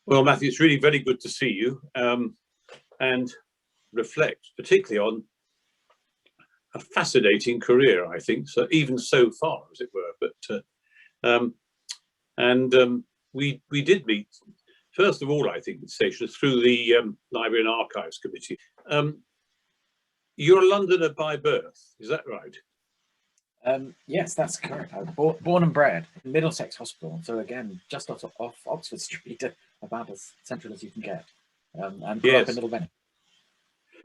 Well, Matthew, it's really very good to see you and reflect particularly on a fascinating career, I think, so even so far, as it were. But we did meet, first of all, I think, at Station through the Liveryman Archives Committee. You're a Londoner by birth, is that right? Yes, that's correct. I was born and bred in Middlesex Hospital, so again, just off Oxford Street, about as central as you can get, and grew up in Little Venice.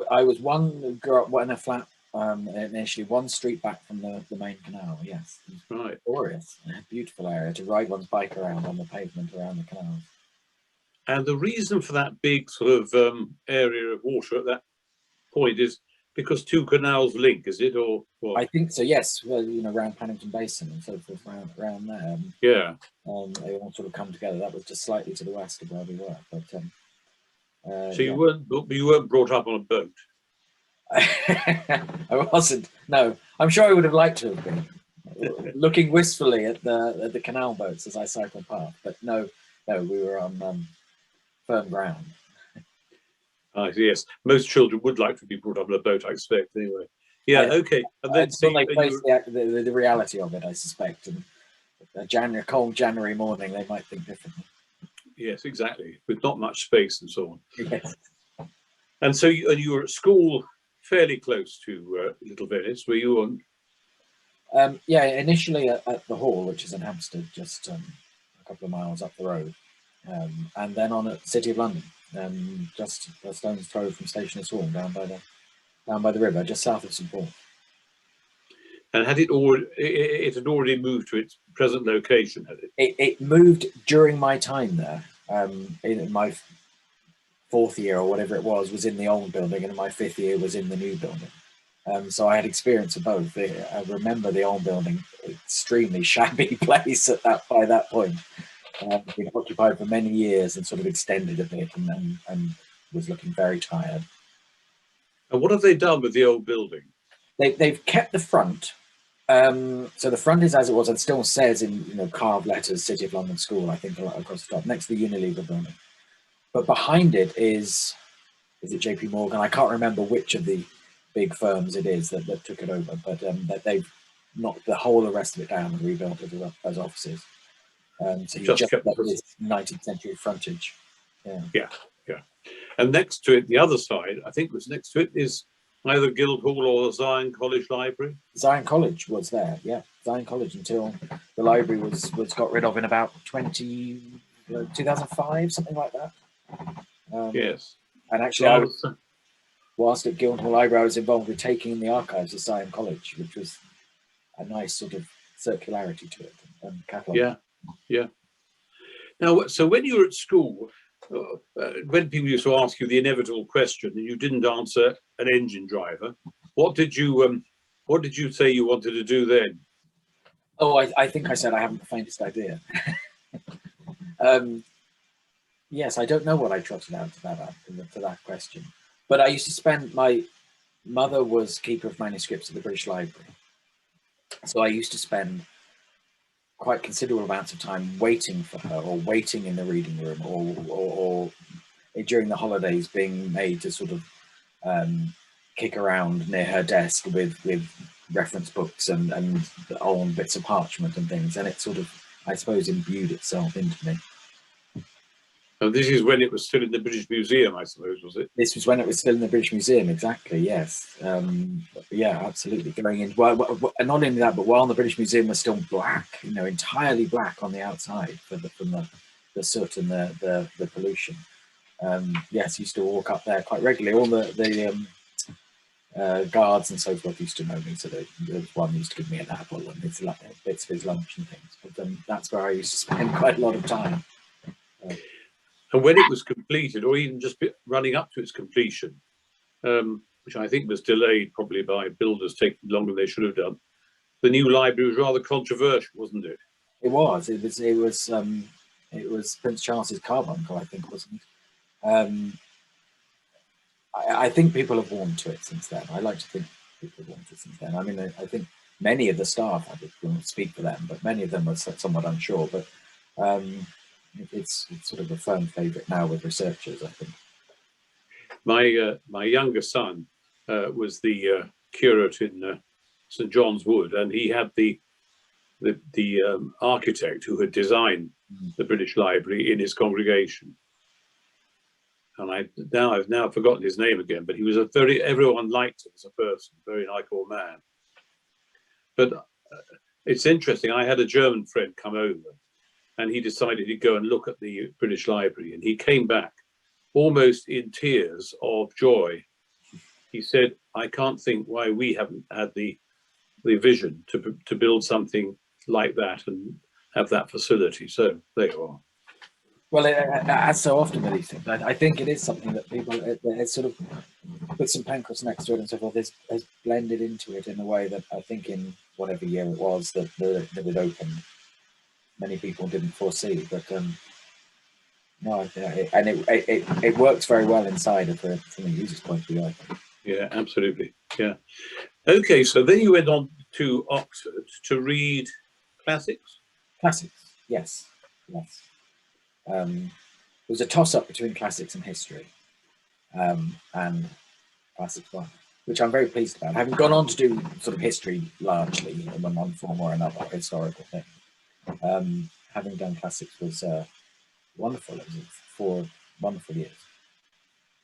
I was grew up in a flat initially, one street back from the main canal. Yes, right, glorious, beautiful area to ride one's bike around on the pavement around the canals. And the reason for that big sort of area of water at that point is because two canals link, is it, or what? I think so. Yes, well, you know, around Paddington Basin and so forth, around there. Yeah. They all sort of come together. That was just slightly to the west of where we were, but. So you weren't brought up on a boat. I wasn't. No, I'm sure I would have liked to have been. Looking wistfully at the canal boats as I cycled past, but no, we were on firm ground. Yes, most children would like to be brought up on a boat, I expect. Anyway, yeah, okay. And then they face the reality of it, I suspect. And a cold January morning, they might think differently. Yes, exactly. With not much space and so on. Yes. And so you were at school fairly close to Little Venice, were you on? Yeah, initially at the Hall, which is in Hampstead, just a couple of miles up the road, and then on at City of London, just a stone's throw from Stationers' Hall, down by the river, just south of St Paul. And had it had already moved to its present location, had it? It moved during my time there. In my fourth year or whatever it was in the old building, and in my fifth year was in the new building. So I had experience of both. I remember the old building, extremely shabby place by that point. Been occupied for many years and sort of extended a bit, and was looking very tired. And what have they done with the old building? They've kept the front. So the front is as it was, and still says in carved letters City of London School, I think, across the top, next to the Unilever building. But behind it is it JP Morgan? I can't remember which of the big firms it is that took it over, but that they've knocked the whole of the rest of it down and rebuilt it as offices. So you just got this 19th century frontage. Yeah. And next to it, the other side, I think was next to it, is either Guildhall or Zion College Library. Zion College was there, yeah. Zion College until the library was got rid of in about 2005, something like that. Yes. And actually, whilst at Guildhall Library, I was involved with taking in the archives of Zion College, which was a nice sort of circularity to it and catalogue. Yeah. Now, so when you were at school, when people used to ask you the inevitable question and you didn't answer an engine driver, what did you say you wanted to do then? Oh, I think I said I haven't the faintest idea. Yes, I don't know what I trotted out to that question. But I used to spend, my mother was keeper of manuscripts at the British Library. So I used to spend quite considerable amounts of time waiting for her, or waiting in the reading room, or during the holidays being made to sort of kick around near her desk with reference books and old bits of parchment and things. And it sort of, I suppose, imbued itself into me. And this is when it was still in the British Museum, I suppose, was it? This was when it was still in the British Museum, exactly, yes. Yeah, absolutely. Going in, well, and not only that, but while the British Museum was still black, entirely black on the outside from the soot and the pollution. Yes, used to walk up there quite regularly. All the guards and so forth used to know me, so there was one who used to give me an apple and bits of his lunch and things. But that's where I used to spend quite a lot of time. And when it was completed, or even just running up to its completion, which I think was delayed probably by builders taking longer than they should have done, the new library was rather controversial, wasn't it? It was. It was Prince Charles's carbuncle, I think, wasn't it? I think people have warmed to it since then. I like to think people have warmed to it since then. I mean, I think many of the staff, I won't speak for them, but many of them were somewhat unsure. But It's sort of a firm favourite now with researchers, I think. My younger son was the curate in St John's Wood, and he had the architect who had designed the British Library in his congregation. And I've now forgotten his name again, but he was everyone liked him as a person, very likable man. But it's interesting, I had a German friend come over, and he decided he'd go and look at the British Library, and he came back almost in tears of joy. He said, I can't think why we haven't had the vision to build something like that and have that facility. So there you are. Well, as so often with these things, I think it is something that people, it sort of put some pancreas next to it and so forth, has blended into it in a way that I think in whatever year it was that it opened, many people didn't foresee. But no, it works very well inside from a user's point of view, I think. Yeah, absolutely. Yeah. Okay, so then you went on to Oxford to read classics? Classics, yes. Yes. It was a toss-up between classics and history, and classics one, which I'm very pleased about. Having gone on to do sort of history largely in one form or another, historical thing, having done classics was wonderful. It was 4 wonderful years.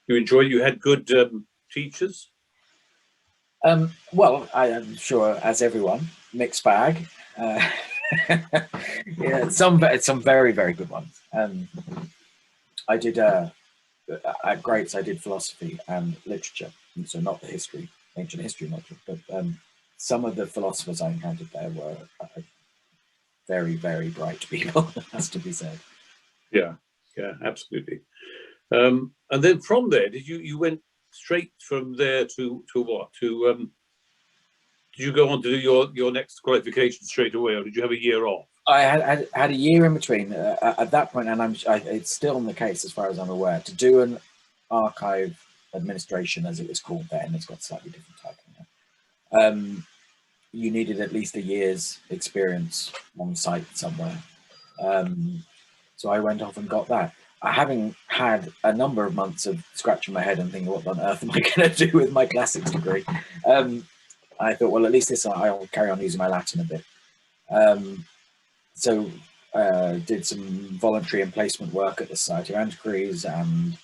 You enjoyed, you had good teachers? Well, I am sure, as everyone, mixed bag. Yeah, some very, very good ones. I did at Greats. I did philosophy and literature, and so not the history, ancient history module, but some of the philosophers I encountered there were very, very bright people. Has to be said. Yeah, yeah, absolutely. And then from there, did you went straight from there to what? To did you go on to do your next qualification straight away, or did you have a year off? I had a year in between at that point, and it's still the case as far as I'm aware, to do an archive administration, as it was called then. It's got slightly different title now. You needed at least a year's experience on site somewhere. So I went off and got that. Having had a number of months of scratching my head and thinking, what on earth am I going to do with my classics degree? I thought, well, at least this I'll carry on using my Latin a bit. So did some voluntary and placement work at the Society of Antiquaries and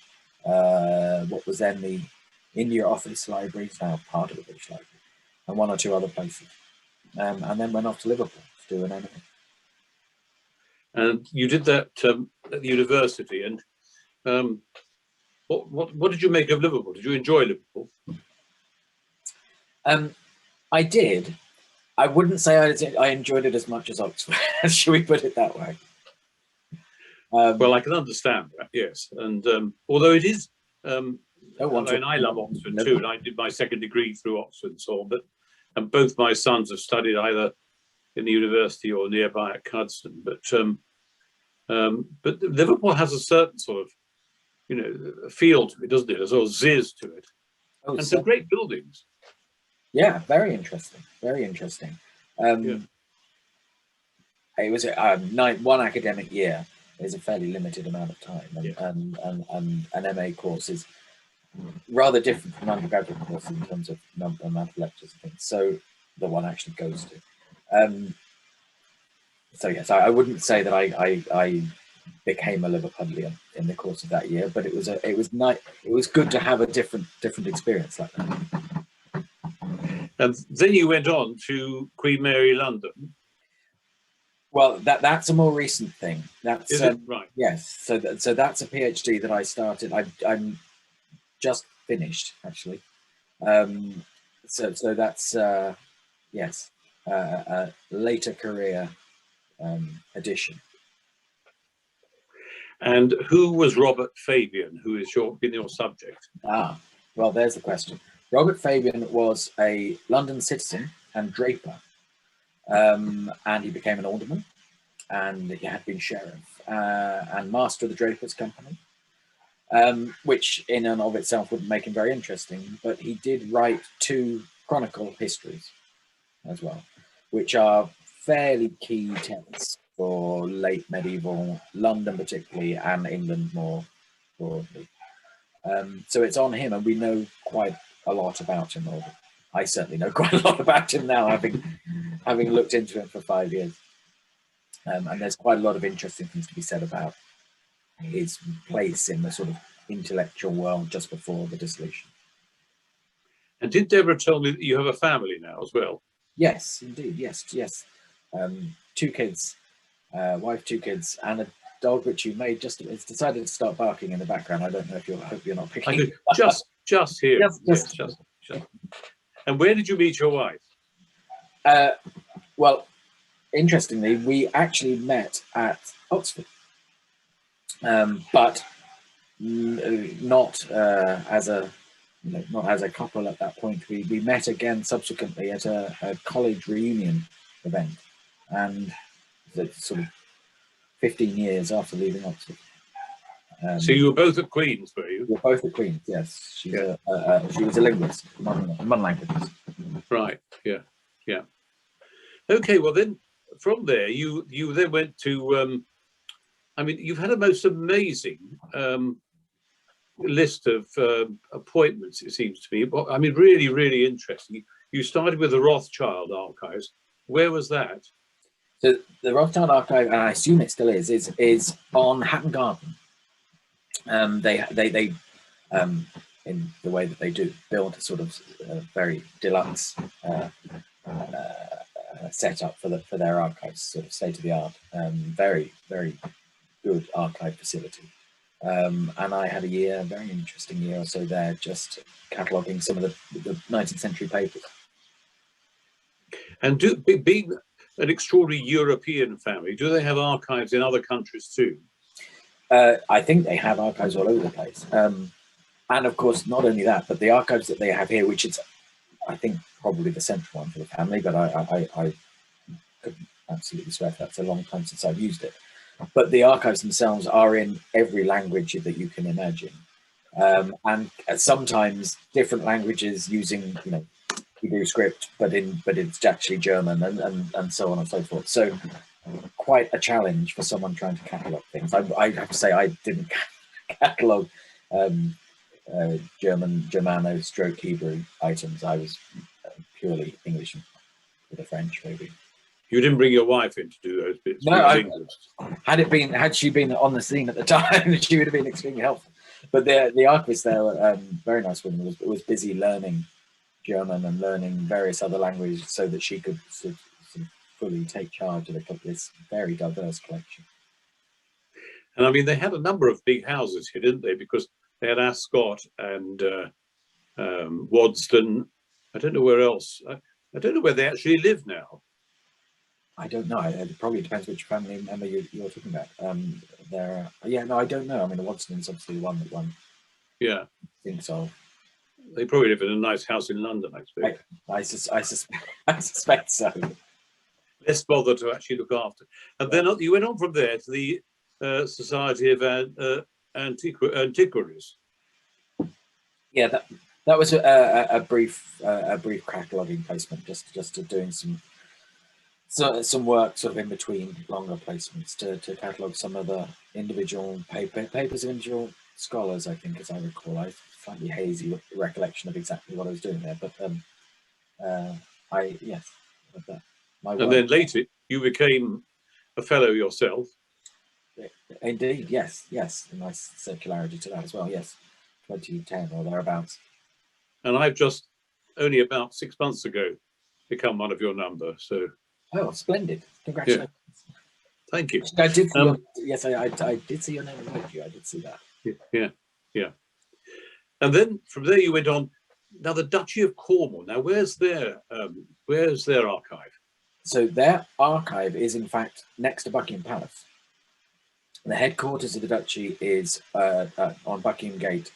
what was then the India Office Libraries, now part of the British Library, and 1 or 2 other places. And then went off to Liverpool to do an MA. And you did that at the university. And what did you make of Liverpool? Did you enjoy Liverpool? I did. I wouldn't say I enjoyed it as much as Oxford. Should we put it that way? Well, I can understand that, yes. And although it is, I love Oxford too, and I did my second degree through Oxford and so on. And both my sons have studied either in the university or nearby at Cuddesdon. But Liverpool has a certain sort of, feel to it, doesn't it? A sort of zizz to it, and some great buildings. Yeah, very interesting. Very interesting. It was 1 academic year. Is a fairly limited amount of time, and an MA course is rather different from an undergraduate course in terms of amount of lectures and things. So the one actually goes to. So yes, I wouldn't say that I became a Liverpudlian in the course of that year, but it was nice. It was good to have a different experience like that. And then you went on to Queen Mary, London. Well, that's a more recent thing. That's Is it? Right. Yes. So that's a PhD that I started. I'm just finished actually. So that's yes, a later career addition. And who was Robert Fabian, who is been your subject? Well, there's the question. Robert Fabian was a London citizen and draper, and he became an alderman, and he had been sheriff and master of the Drapers' Company, which in and of itself wouldn't make him very interesting, but he did write 2 chronicle histories as well, which are fairly key texts for late medieval London particularly, and England more broadly. So it's on him, and we know quite a lot about him. Or I certainly know quite a lot about him now, having looked into him for 5 years. And there's quite a lot of interesting things to be said about his place in the sort of intellectual world just before the dissolution. And did Deborah tell me that you have a family now as well? Yes, indeed. Yes. 2 kids, wife, 2 kids, and a dog which you may it's decided to start barking in the background. I don't know if hope you're not picking. I could just here. Just. And where did you meet your wife? Well, interestingly, we actually met at Oxford, but not as a not as a couple at that point. We met again subsequently at a college reunion event, and sort of 15 years after leaving Oxford. So you were both at Queen's, were you? We were both at Queen's, yes. She was a linguist, modern languages. Right. Yeah. Okay. Well, then from there, you then went to. I mean, you've had a most amazing list of appointments. It seems to me. I mean, really, really interesting. You started with the Rothschild Archives. Where was that? So the Rothschild Archive, and I assume it still is on Hatton Garden. They in the way that they do build a sort of very deluxe setup for their archives, sort of state of the art, very, very good archive facility. And I had a very interesting year or so there, just cataloguing some of the 19th century papers. And being an extraordinary European family, do they have archives in other countries too? I think they have archives all over the place. And of course, not only that, but the archives that they have here, which is, I think, probably the central one for the family, but I couldn't absolutely swear that's a long time since I've used it. But the archives themselves are in every language that you can imagine. And sometimes different languages using, Hebrew script, but it's actually German and so on and so forth. So quite a challenge for someone trying to catalogue things. I have to say I didn't catalogue Germano/Hebrew items. I was purely English with a French, maybe. You didn't bring your wife in to do those bits? No, had she been on the scene at the time, she would have been extremely helpful. But the archivist there, very nice woman, was busy learning German and learning various other languages so that she could sort of fully take charge of this very diverse collection. And I mean, they had a number of big houses here, didn't they? Because they had Ascot and Waddesdon. I don't know where else. I don't know where they actually live now. I don't know. It probably depends which family member you're talking about. I don't know. I mean, the Waddesdon's obviously the one that one. Yeah. Thinks of. They probably live in a nice house in London, I suppose. I suspect so. Less bother to actually look after. And then you went on from there to the Society of Antiquaries. Yeah, that was a brief cataloguing placement, just to doing some work sort of in between longer placements to catalogue some of the individual papers of individual scholars. I think, as I recall, I slightly hazy recollection of exactly what I was doing there, but And then later you became a fellow yourself. Indeed, yes, a nice circularity to that as well. Yes, 2010 or thereabouts. And I've just only about 6 months ago become one of your number. So. Oh, splendid! Congratulations. Yeah. Thank you. I did see yes, I did see your name with you. I did see that. Yeah. And then from there you went on. Now the Duchy of Cornwall. Now where's their archive? So their archive is in fact next to Buckingham Palace. The headquarters of the Duchy is on Buckingham Gate.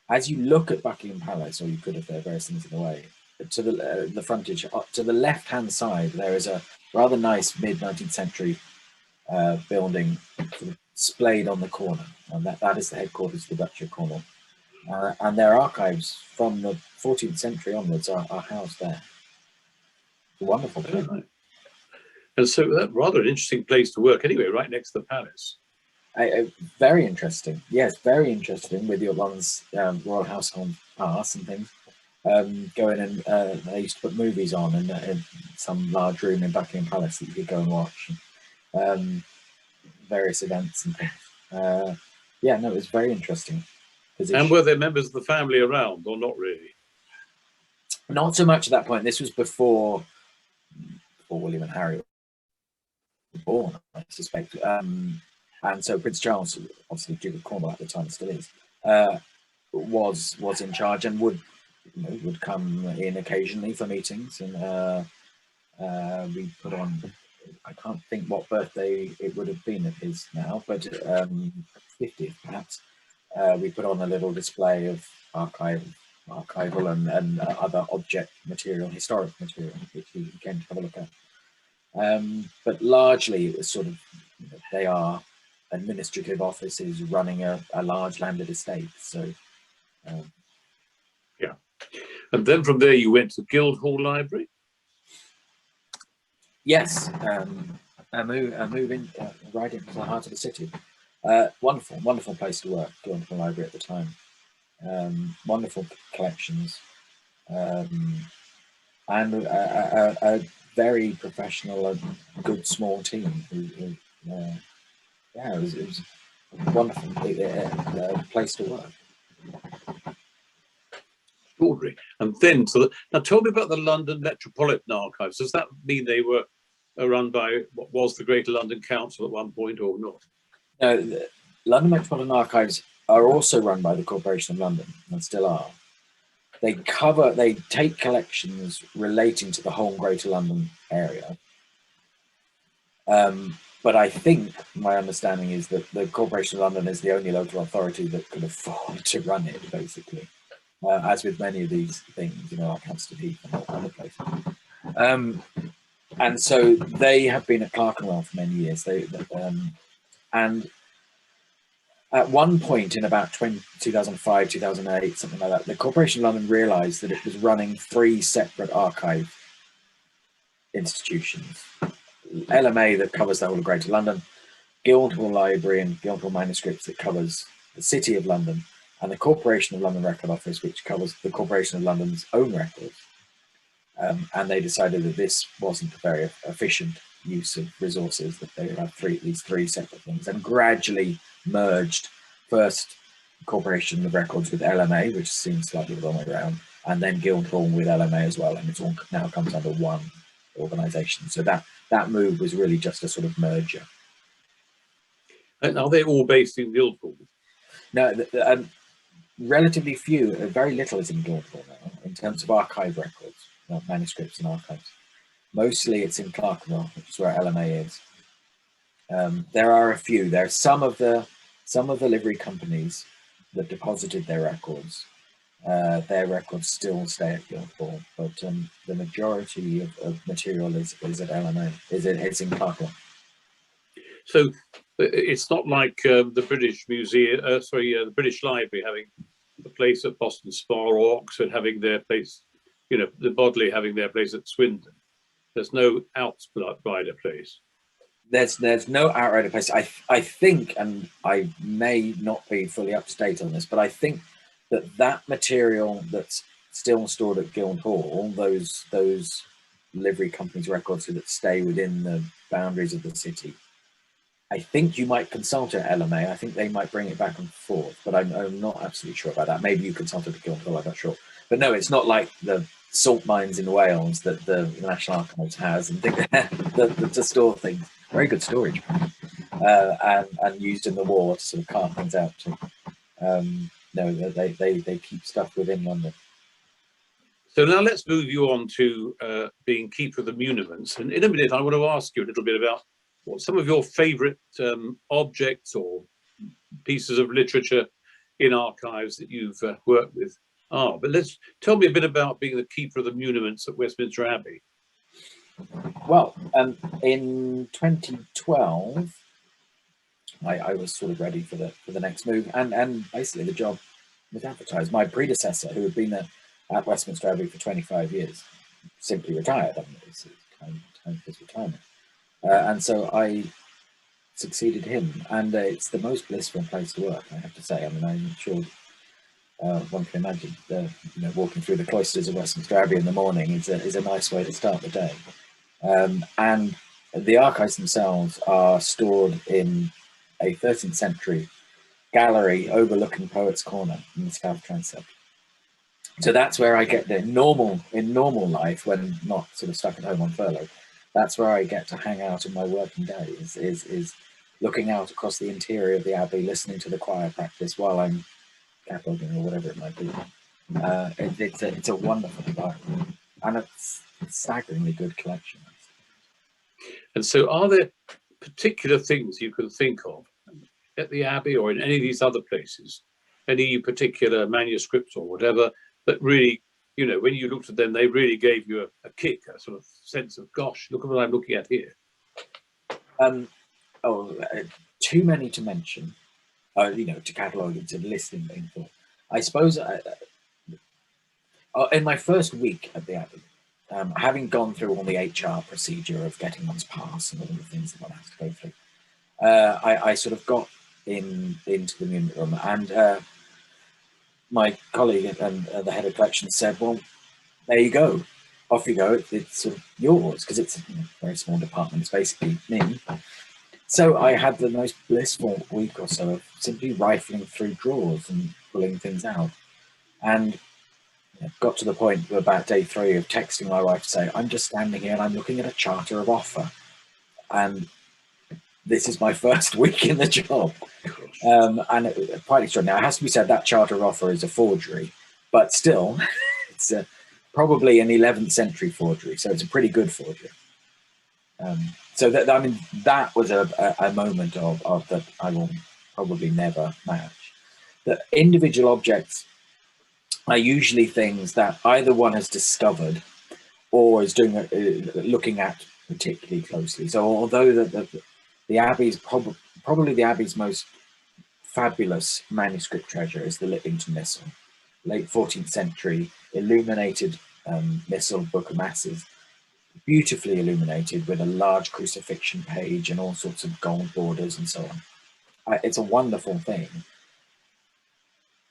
As you look at Buckingham Palace, or you could if there are various things in the way, to the frontage, to the left-hand side, there is a rather nice mid-19th century building sort of splayed on the corner, and that is the headquarters of the Duchy of Cornwall. And their archives from the 14th century onwards are housed there. It's a wonderful place. And so that's rather an interesting place to work anyway, right next to the palace. Very interesting. Yes, very interesting with your one's royal household pass and things. Going and they used to put movies on in some large room in Buckingham Palace that you could go and watch. Various events and things. Yeah, no, it was very interesting position. And were there members of the family around or not really? Not so much at that point. This was before William and Harry were born, I suspect. And so Prince Charles, obviously Duke of Cornwall at the time, still is, was in charge and would come in occasionally for meetings. And we put on, I can't think what birthday it would have been of his now, but 50th perhaps. We put on a little display of archival and other object material, historic material, which he came to have a look at. But largely it was sort of, they are administrative offices running a large landed estate. So yeah. And then from there you went to Guildhall Library? Yes, a move in right into the heart of the city. Wonderful place to work, Guildhall Library at the time. Wonderful collections, and a very professional and good small team. Yeah, it was a wonderful place to work. Extraordinary. And then, now tell me about the London Metropolitan Archives. Does that mean they were run by what was the Greater London Council at one point or not? No, the London Metropolitan Archives are also run by the Corporation of London and still are. They take collections relating to the whole Greater London area. But I think my understanding is that the Corporation of London is the only local authority that could afford to run it, basically. As with many of these things, like Hampstead Heath and other places. And so they have been at Clerkenwell for many years. And at one point in about 2005, 2008, something like that, the Corporation of London realised that it was running 3 separate archive institutions. LMA that covers the whole of Greater London, Guildhall Library and Guildhall Manuscripts that covers the City of London, and the Corporation of London Record Office, which covers the Corporation of London's own records. And they decided that this wasn't a very efficient use of resources, that they would have these three separate things, and gradually merged first Corporation of Records with LMA, which seems slightly the wrong way around, and then Guildhall with LMA as well, and it's all now comes under one organisation. So that move was really just a sort of merger. And are they all based in Guildhall? No, relatively few, very little is in Guildhall now in terms of archive records, manuscripts and archives. Mostly it's in Clerkenwell, which is where LMA is. There are a few. There are some of the livery companies that deposited their records. Their records still stay at Guildhall, but the majority of material is at LMA. It's in Clerkenwell. So it's not like the British Museum, the British Library having a place at Boston Spa, or Oxford having their place, the Bodley having their place at Swindon. There's no outrider place. There's no outrider place. I think, and I may not be fully up to date on this, but I think that material that's still stored at Guildhall, those livery companies' records that stay within the boundaries of the city, I think you might consult at LMA. I think they might bring it back and forth, but I'm not absolutely sure about that. Maybe you consulted at Guildhall, I'm not sure. But no, it's not like the salt mines in Wales that the National Archives has and things to store things. Very good storage, and used in the war to sort of cart things out to. No, they keep stuff within London. So now let's move you on to being Keeper of the Muniments. And in a minute, I want to ask you a little bit about what some of your favourite objects or pieces of literature in archives that you've worked with are. But tell me a bit about being the Keeper of the Muniments at Westminster Abbey. Well, in 2012, I was sort of ready for the next move, and basically the job was advertised. My predecessor, who had been at Westminster Abbey for 25 years, simply retired. I mean, it's time for his retirement. and so I succeeded him, and it's the most blissful place to work, I have to say. I mean, I'm sure one can imagine walking through the cloisters of Westminster Abbey in the morning is a nice way to start the day. And the archives themselves are stored in a 13th century gallery overlooking Poets' Corner in the South Transept. So that's where I get in normal life, when not sort of stuck at home on furlough. That's where I get to hang out in my working day, is looking out across the interior of the Abbey, listening to the choir practice while I'm cataloguing or whatever it might be. It's a wonderful environment, and it's a staggeringly good collection. And so are there particular things you can think of at the Abbey or in any of these other places, any particular manuscripts or whatever, that really, when you looked at them, they really gave you a kick, a sort of sense of, gosh, look at what I'm looking at here? Too many to mention, to catalogue and to list in full. I suppose in my first week at the Abbey, having gone through all the HR procedure of getting one's pass and all the things that one has to go through, I sort of got into the Muniment room, and my colleague and the head of collection said, well, there you go, off you go, it's sort of yours, because it's a very small department, it's basically me. So I had the most blissful week or so of simply rifling through drawers and pulling things out, and got to the point about day 3 of texting my wife to say, I'm just standing here and I'm looking at a charter of offer, and this is my first week in the job. And it, quite extraordinary. It has to be said that charter of offer is a forgery, but still, it's probably an 11th century forgery, so it's a pretty good forgery. So that was a moment of that I will probably never match. The individual objects are usually things that either one has discovered or is doing looking at particularly closely. So although the Abbey's probably the Abbey's most fabulous manuscript treasure is the Litvington Missal, late 14th century illuminated missal, book of masses, beautifully illuminated with a large crucifixion page and all sorts of gold borders and so on. It's a wonderful thing,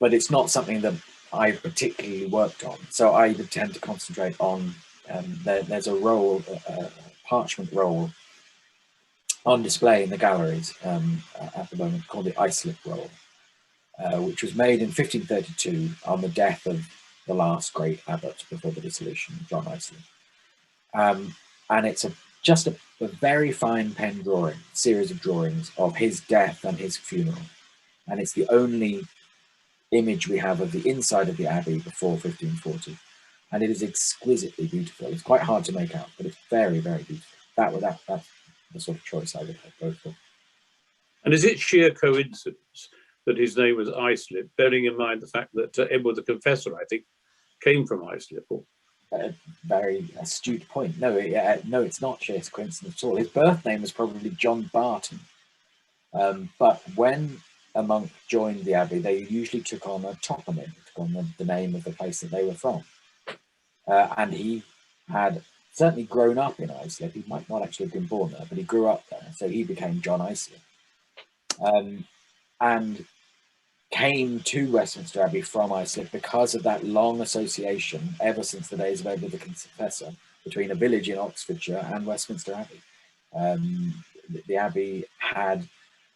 but it's not something that I've particularly worked on. So I tend to concentrate on, there's a roll, a parchment roll on display in the galleries at the moment called the Islip roll, which was made in 1532 on the death of the last great abbot before the dissolution, John Islip. And it's just a very fine pen drawing, series of drawings of his death and his funeral. And it's the only image we have of the inside of the Abbey before 1540. And it is exquisitely beautiful. It's quite hard to make out, but it's very, very beautiful. That's the sort of choice I would go for. And is it sheer coincidence that his name was Islip, bearing in mind the fact that Edward the Confessor, I think, came from Islip? Or a very astute point. No, it's not sheer coincidence at all. His birth name was probably John Barton, but when a monk joined the Abbey, they usually took on a toponym, took on the name of the place that they were from. And he had certainly grown up in Islip. He might not actually have been born there, but he grew up there, so he became John Islip. And came to Westminster Abbey from Islip because of that long association, ever since the days of Edward the Confessor, between a village in Oxfordshire and Westminster Abbey. The Abbey had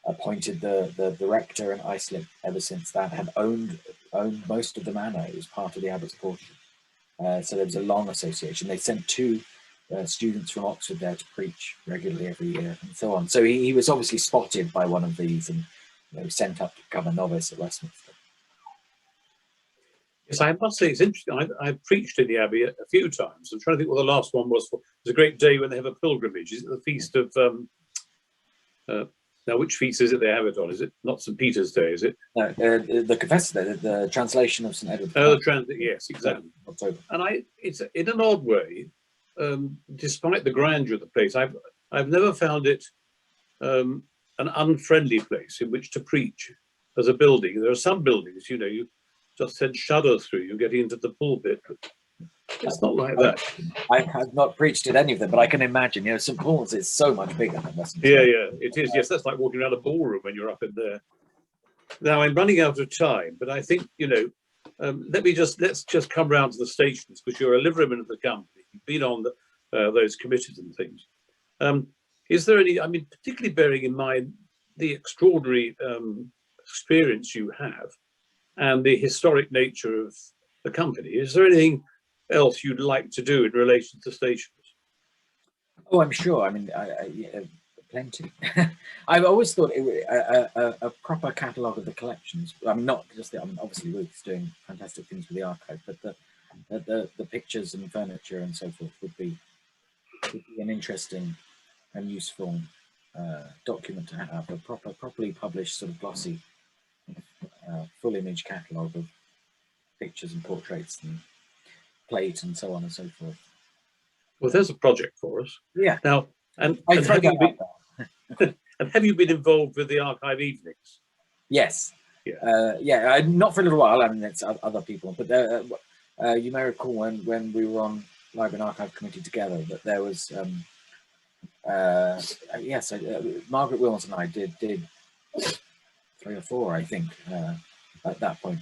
appointed the rector in Islip ever since that, had owned most of the manor. It was part of the abbot's portion. So there was a long association. They sent 2 students from Oxford there to preach regularly every year and so on. So he was obviously spotted by one of these and sent up to become a novice at Westminster. Yes, I must say it's interesting. I've preached in the Abbey a few times. I'm trying to think what the last one was for. It's a great day when they have a pilgrimage. Is it the feast of now, which feast is it they have it on? Is it not St. Peter's Day, is it? No, the Confessor Day, the translation of St. Edward. Oh, yes, exactly. October. And it's in an odd way, despite the grandeur of the place, I've never found it an unfriendly place in which to preach as a building. There are some buildings, you just send shudders through you getting into the pulpit. It's not like that. I have not preached at any of them, but I can imagine. You know, St Paul's is so much bigger than Westminster. Yeah, yeah, it is. Yes, that's like walking around a ballroom when you're up in there. Now I'm running out of time, but I think, you know, let's just come round to the stations, because you're a liveryman of the company. You've been on those committees and things. Is there any? I mean, particularly bearing in mind the extraordinary experience you have and the historic nature of the company, is there anything else you'd like to do in relation to stations? Oh, I'm sure. I mean, plenty. I've always thought a proper catalogue of the collections. I mean, not just the. I mean, obviously Ruth's doing fantastic things with the archive, but the pictures and furniture and so forth would be an interesting and useful document to have. A properly published, sort of glossy, full image catalogue of pictures and portraits and plate and so on and so forth. Well, there's a project for us. Yeah. Now, and have you been involved with the archive evenings? Yes. Yeah. Yeah. Not for a little while. I mean, it's other people, but you may recall when we were on Liveryman Archive Committee together that there was yes, Margaret Wills and I did 3 or 4, I think, at that point.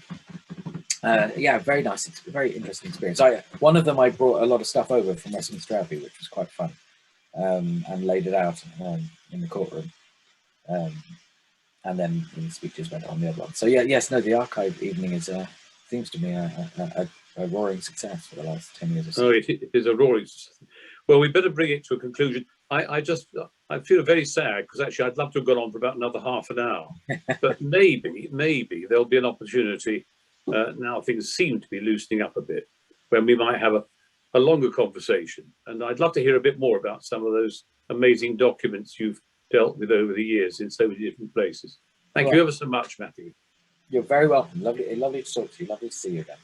Yeah, very nice. It's a very interesting experience. One of them, I brought a lot of stuff over from Westminster Abbey, which was quite fun, and laid it out in the courtroom. And then the speeches went on the other one. So yeah, yes, no, the archive evening is seems to me a roaring success for the last 10 years or so. Oh, it is a roaring success. Well, we better bring it to a conclusion. I feel very sad, because actually I'd love to have gone on for about another half an hour, but maybe there'll be an opportunity. Now things seem to be loosening up a bit, when we might have a longer conversation. And I'd love to hear a bit more about some of those amazing documents you've dealt with over the years in so many different places. Thank you ever so much, Matthew. You're very welcome. Lovely to talk to you. Lovely to see you again.